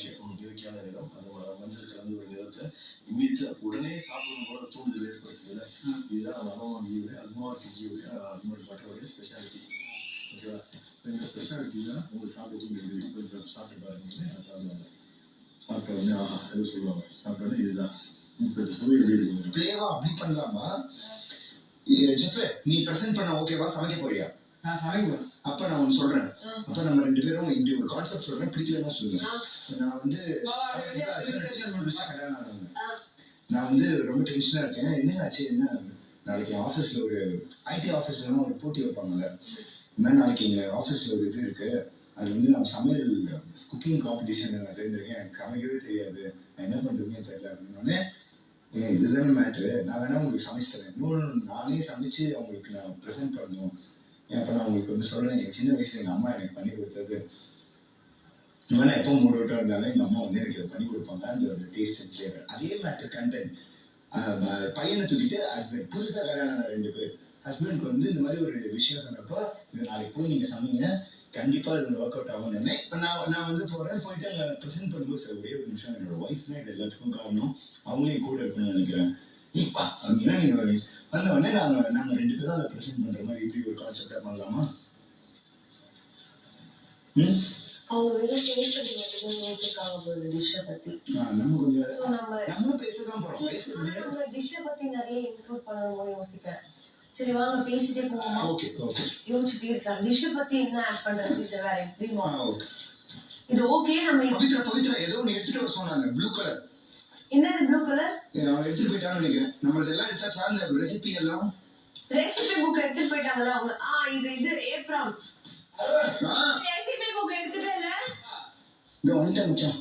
இயற்கையான நிறம். அந்த மஞ்சள் கலந்து ஒரு நிறத்தை இம்மீடியட்டா உடனே சாப்பிடணும் போல தூண்டுதல் ஏற்படுத்துதுல. இதுதான் நம்ம அரோமா கீயோட அல்மார்க் கீயோட அல்மண்ட் பட்டரோட ஸ்பெஷாலிட்டி. ஓகேவா? இந்த ஸ்பெஷாலிட்டி தான் உங்களுக்கு சாப்பிட தூண்டுது. இப்போ சாப்பிட்டு பாருங்க, சாப்பிடுவாங்க. சாப்பிட்ட உடனே எது சொல்லுவாங்க, சாப்பிட்ட உடனே இதுதான் இப்போ சுவை எப்படி இருக்கு. பிளேவா அப்படி பண்ணலாமா? ஜெஃப், நீ ப்ரெசென்ட் பண்ண ஓகேவா? சமைக்க போறியா? நான் சமைக்கிறேன். அப்ப நான் ஒன்று சொல்றேன். அப்ப நம்ம 2 பேரும் இப்படி ஒரு கான்செப்ட் சொல்றேன், பிடிக்கலன்னா சொல்லுங்க. நான் வந்து ரொம்ப டென்ஷனா இருக்கேன். என்ன ஆச்சு? என்ன நாளைக்கு ஆஃபீஸ்ல ஒரு ஐடி ஆஃபீஸ்லாம் ஒரு போட்டி வைப்பாங்கல்ல. இந்த நாளைக்கு எங்க ஆஃபீஸ்ல ஒரு இது இருக்கு. அது வந்து நான் சமையல் குக்கிங் காம்படிஷன் நான் சேர்ந்திருக்கேன். எனக்கு சமைக்கவே தெரியாது, நான் என்ன பண்றதுன்னே தெரியல அப்படின்னோடனே, இதுதானே மேட்ரு, நான் வேணா உங்களுக்கு சமைச்சு தரேன். இன்னொன்று, நானே சமைச்சு அவங்களுக்கு நான் ப்ரெசென்ட் பண்ணணும். அப்போ நான் உங்களுக்கு வந்து சொல்கிறேன், என் சின்ன வயசுல எங்கள் அம்மா எனக்கு பண்ணி கொடுத்தது. வேணா எப்போ மூட் அவுட்டாக இருந்தாலும் எங்கள் அம்மா வந்து எனக்கு இதை பண்ணி கொடுப்பாங்க. அந்த ஒரு டேஸ்ட் அண்ட் ஃப்ளேவர். அதே மேட்ரு கண்டென்ட். பையனை தூக்கிட்டு ஹஸ்பண்ட், புதுசாக கல்யாணம் 2 பேர், ஹஸ்பண்டுக்கு வந்து இந்த மாதிரி ஒரு விஷயம் சொன்னப்போ, இது நாளைக்கு போய் நீங்கள் சமைங்க, கண்டிப்பாக இது ஒர்க் அவுட் ஆகும்னு. இப்போ நான் வந்து போகிறேன், போயிட்டு அங்கே ப்ரெசென்ட் பண்ணும்போது சார் ஒரே ஒரு நிமிஷம், என்னோட ஒய்ஃப்னா இது எல்லாத்துக்கும் காரணம், அவங்களையும் கூட இருக்கணும்னு நினைக்கிறேன். இப்பா அப்படின்னா நீங்கள் வந்த உடனே நாங்கள் 2 பேரும் அதை ப்ரெசென்ட் பண்ணுற மாதிரி இப்படி ஒரு கான்செப்டாக பண்ணலாமா? அவங்க வெறும் பேசுறது மட்டும் யோசிச்சிருக்காங்க ஒரு டிஷ்ஷை பத்தி. நம்ம கொஞ்சம் நம்ம பேசதான் போறோம். நம்ம டிஷ்ஷை பத்தி நிறைய இன்க்ளூட் பண்ணணும்னு யோசிக்கிறேன். சரி வாங்க பேசிட்டே போவோமா? Okay okay. யோசிச்சுட்டே இருக்காங்க டிஷ்ஷை பத்தி என்ன ஆட் பண்றது, இதை வேற எப்படி ஓகே. இது ஓகே. நம்ம பவித்ரா ஏதோ ஒன்று எடுத்துட்டு வர சொன்னாங்க, ப்ளூ கலர். என்னது ப்ளூ கலர்? அவன் எடுத்துட்டு போயிட்டான்னு நினைக்கிறேன். நம்மளது எல்லாம் எடுத்தாச்சா? அந்த ரெசிபி எல்லாம் ரெசிபி புக் எடுத்துட்டு போயிட்டாங்களா அவங்க? இது ஏப்ரல் ரெசிபி புக் எடுத்துட்டே இல்ல. இந்த வந்துட்டேன் மச்சான்.